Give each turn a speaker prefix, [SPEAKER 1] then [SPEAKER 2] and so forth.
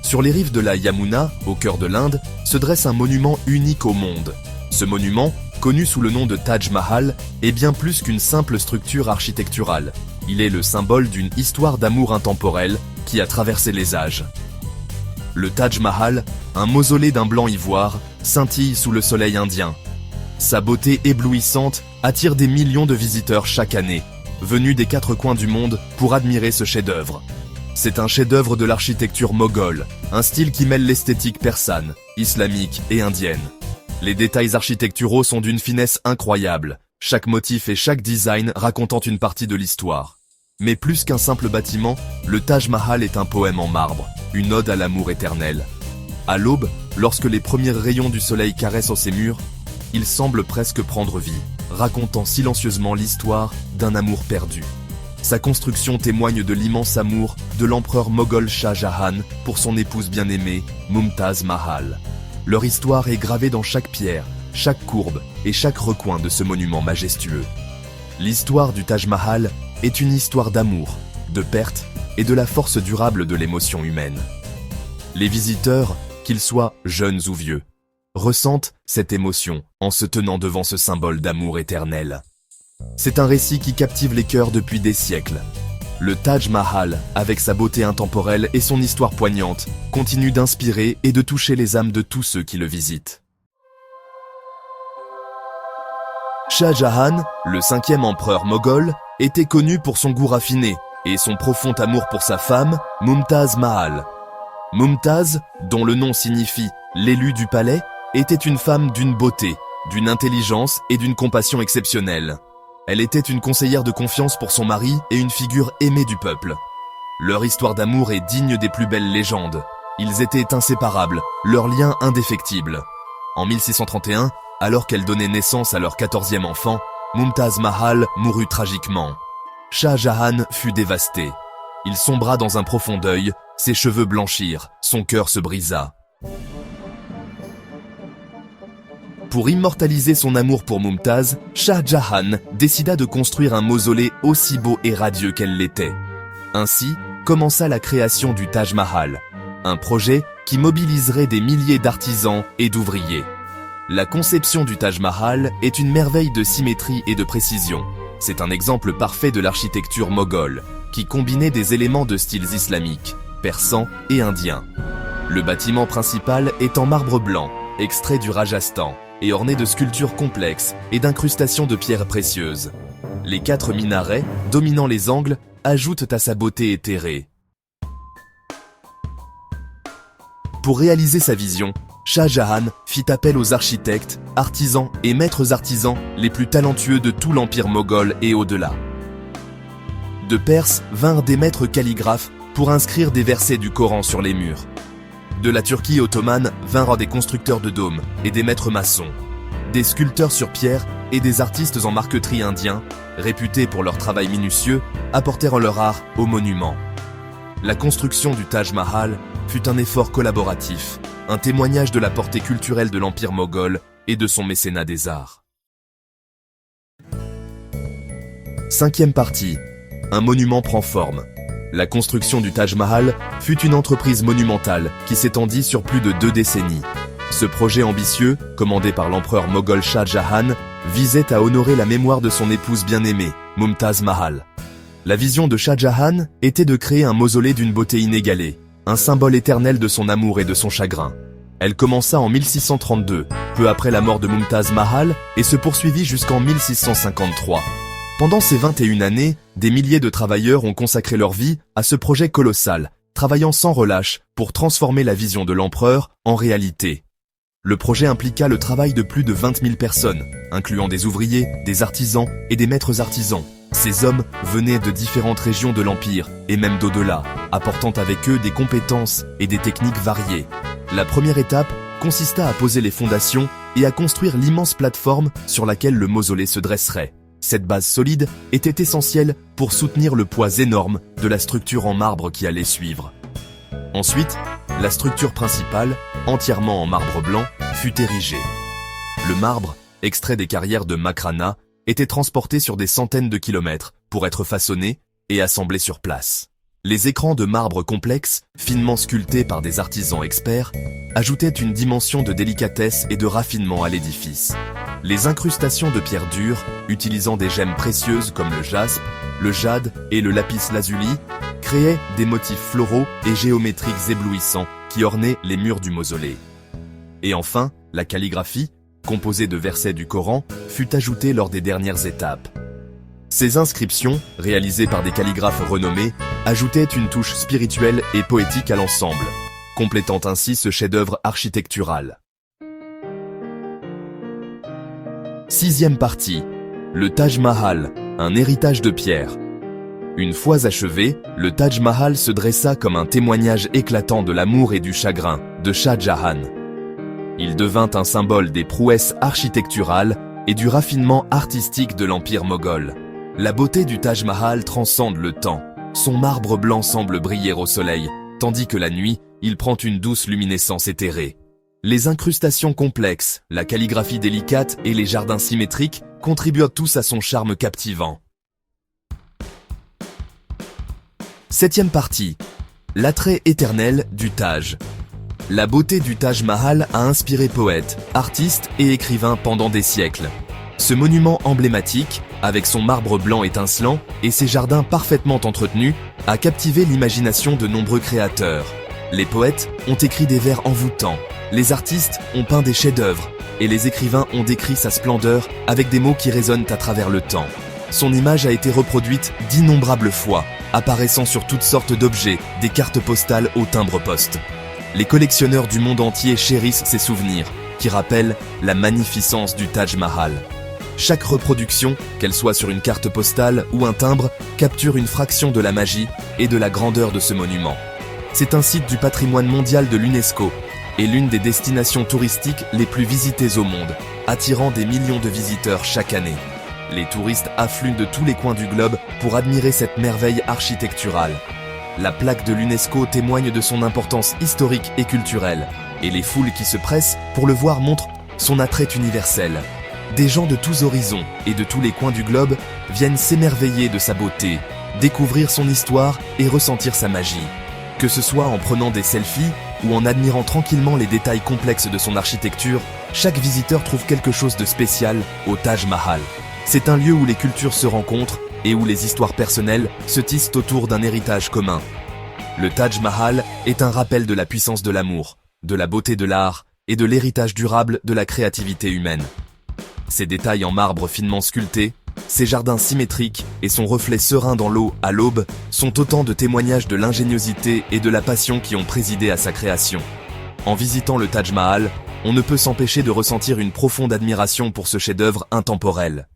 [SPEAKER 1] Sur les rives de la Yamuna, au cœur de l'Inde, se dresse un monument unique au monde. Ce monument, connu sous le nom de Taj Mahal, est bien plus qu'une simple structure architecturale. Il est le symbole d'une histoire d'amour intemporelle qui a traversé les âges. Le Taj Mahal, un mausolée d'un blanc ivoire, scintille sous le soleil indien. Sa beauté éblouissante attire des millions de visiteurs chaque année, venus des quatre coins du monde pour admirer ce chef-d'œuvre. C'est un chef-d'œuvre de l'architecture moghole, un style qui mêle l'esthétique persane, islamique et indienne. Les détails architecturaux sont d'une finesse incroyable, chaque motif et chaque design racontant une partie de l'histoire. Mais plus qu'un simple bâtiment, le Taj Mahal est un poème en marbre, une ode à l'amour éternel. À l'aube, lorsque les premiers rayons du soleil caressent ses murs, il semble presque prendre vie, racontant silencieusement l'histoire d'un amour perdu. Sa construction témoigne de l'immense amour de l'empereur moghol Shah Jahan pour son épouse bien-aimée, Mumtaz Mahal. Leur histoire est gravée dans chaque pierre, chaque courbe et chaque recoin de ce monument majestueux. L'histoire du Taj Mahal est une histoire d'amour, de perte et de la force durable de l'émotion humaine. Les visiteurs, qu'ils soient jeunes ou vieux, ressentent cette émotion en se tenant devant ce symbole d'amour éternel. C'est un récit qui captive les cœurs depuis des siècles. Le Taj Mahal, avec sa beauté intemporelle et son histoire poignante, continue d'inspirer et de toucher les âmes de tous ceux qui le visitent. Shah Jahan, le 5e empereur moghol, était connu pour son goût raffiné et son profond amour pour sa femme, Mumtaz Mahal. Mumtaz, dont le nom signifie « l'élu du palais », était une femme d'une beauté, d'une intelligence et d'une compassion exceptionnelles. Elle était une conseillère de confiance pour son mari et une figure aimée du peuple. Leur histoire d'amour est digne des plus belles légendes. Ils étaient inséparables, leur lien indéfectible. En 1631, alors qu'elle donnait naissance à leur 14e enfant, Mumtaz Mahal mourut tragiquement. Shah Jahan fut dévasté. Il sombra dans un profond deuil, ses cheveux blanchirent, son cœur se brisa. Pour immortaliser son amour pour Mumtaz, Shah Jahan décida de construire un mausolée aussi beau et radieux qu'elle l'était. Ainsi commença la création du Taj Mahal, un projet qui mobiliserait des milliers d'artisans et d'ouvriers. La conception du Taj Mahal est une merveille de symétrie et de précision. C'est un exemple parfait de l'architecture moghole, qui combinait des éléments de styles islamiques, persans et indiens. Le bâtiment principal est en marbre blanc, extrait du Rajasthan, et orné de sculptures complexes et d'incrustations de pierres précieuses. Les 4 minarets, dominant les angles, ajoutent à sa beauté éthérée. Pour réaliser sa vision, Shah Jahan fit appel aux architectes, artisans et maîtres artisans les plus talentueux de tout l'empire moghol et au-delà. De Perse vinrent des maîtres calligraphes pour inscrire des versets du Coran sur les murs. De la Turquie ottomane vinrent des constructeurs de dômes et des maîtres maçons, des sculpteurs sur pierre et des artistes en marqueterie indiens, réputés pour leur travail minutieux, apportèrent leur art au monument. La construction du Taj Mahal fut un effort collaboratif, un témoignage de la portée culturelle de l'empire moghol et de son mécénat des arts. 5e partie. Un monument prend forme. La construction du Taj Mahal fut une entreprise monumentale qui s'étendit sur plus de 2 décennies. Ce projet ambitieux, commandé par l'empereur moghol Shah Jahan, visait à honorer la mémoire de son épouse bien-aimée, Mumtaz Mahal. La vision de Shah Jahan était de créer un mausolée d'une beauté inégalée, un symbole éternel de son amour et de son chagrin. Elle commença en 1632, peu après la mort de Mumtaz Mahal, et se poursuivit jusqu'en 1653. Pendant ces 21 années, des milliers de travailleurs ont consacré leur vie à ce projet colossal, travaillant sans relâche pour transformer la vision de l'empereur en réalité. Le projet impliqua le travail de plus de 20 000 personnes, incluant des ouvriers, des artisans et des maîtres artisans. Ces hommes venaient de différentes régions de l'Empire, et même d'au-delà, apportant avec eux des compétences et des techniques variées. La première étape consista à poser les fondations et à construire l'immense plateforme sur laquelle le mausolée se dresserait. Cette base solide était essentielle pour soutenir le poids énorme de la structure en marbre qui allait suivre. Ensuite, la structure principale, entièrement en marbre blanc, fut érigée. Le marbre, extrait des carrières de Makrana, était transporté sur des centaines de kilomètres pour être façonné et assemblé sur place. Les écrans de marbre complexes, finement sculptés par des artisans experts, ajoutaient une dimension de délicatesse et de raffinement à l'édifice. Les incrustations de pierres dures, utilisant des gemmes précieuses comme le jaspe, le jade et le lapis lazuli, créaient des motifs floraux et géométriques éblouissants qui ornaient les murs du mausolée. Et enfin, la calligraphie, composée de versets du Coran, fut ajoutée lors des dernières étapes. Ces inscriptions, réalisées par des calligraphes renommés, ajoutaient une touche spirituelle et poétique à l'ensemble, complétant ainsi ce chef-d'œuvre architectural. Sixième partie. Le Taj Mahal, un héritage de pierre. Une fois achevé, le Taj Mahal se dressa comme un témoignage éclatant de l'amour et du chagrin de Shah Jahan. Il devint un symbole des prouesses architecturales et du raffinement artistique de l'Empire moghol. La beauté du Taj Mahal transcende le temps. Son marbre blanc semble briller au soleil, tandis que la nuit, il prend une douce luminescence éthérée. Les incrustations complexes, la calligraphie délicate et les jardins symétriques contribuent tous à son charme captivant. Septième partie. L'attrait éternel du Taj. La beauté du Taj Mahal a inspiré poètes, artistes et écrivains pendant des siècles. Ce monument emblématique, avec son marbre blanc étincelant et ses jardins parfaitement entretenus, a captivé l'imagination de nombreux créateurs. Les poètes ont écrit des vers envoûtants, les artistes ont peint des chefs-d'œuvre, et les écrivains ont décrit sa splendeur avec des mots qui résonnent à travers le temps. Son image a été reproduite d'innombrables fois, apparaissant sur toutes sortes d'objets, des cartes postales au timbre-poste. Les collectionneurs du monde entier chérissent ces souvenirs, qui rappellent la magnificence du Taj Mahal. Chaque reproduction, qu'elle soit sur une carte postale ou un timbre, capture une fraction de la magie et de la grandeur de ce monument. C'est un site du patrimoine mondial de l'UNESCO et l'une des destinations touristiques les plus visitées au monde, attirant des millions de visiteurs chaque année. Les touristes affluent de tous les coins du globe pour admirer cette merveille architecturale. La plaque de l'UNESCO témoigne de son importance historique et culturelle, et les foules qui se pressent pour le voir montrent son attrait universel. Des gens de tous horizons et de tous les coins du globe viennent s'émerveiller de sa beauté, découvrir son histoire et ressentir sa magie. Que ce soit en prenant des selfies ou en admirant tranquillement les détails complexes de son architecture, chaque visiteur trouve quelque chose de spécial au Taj Mahal. C'est un lieu où les cultures se rencontrent et où les histoires personnelles se tissent autour d'un héritage commun. Le Taj Mahal est un rappel de la puissance de l'amour, de la beauté de l'art et de l'héritage durable de la créativité humaine. Ses détails en marbre finement sculpté, ses jardins symétriques et son reflet serein dans l'eau à l'aube sont autant de témoignages de l'ingéniosité et de la passion qui ont présidé à sa création. En visitant le Taj Mahal, on ne peut s'empêcher de ressentir une profonde admiration pour ce chef-d'œuvre intemporel.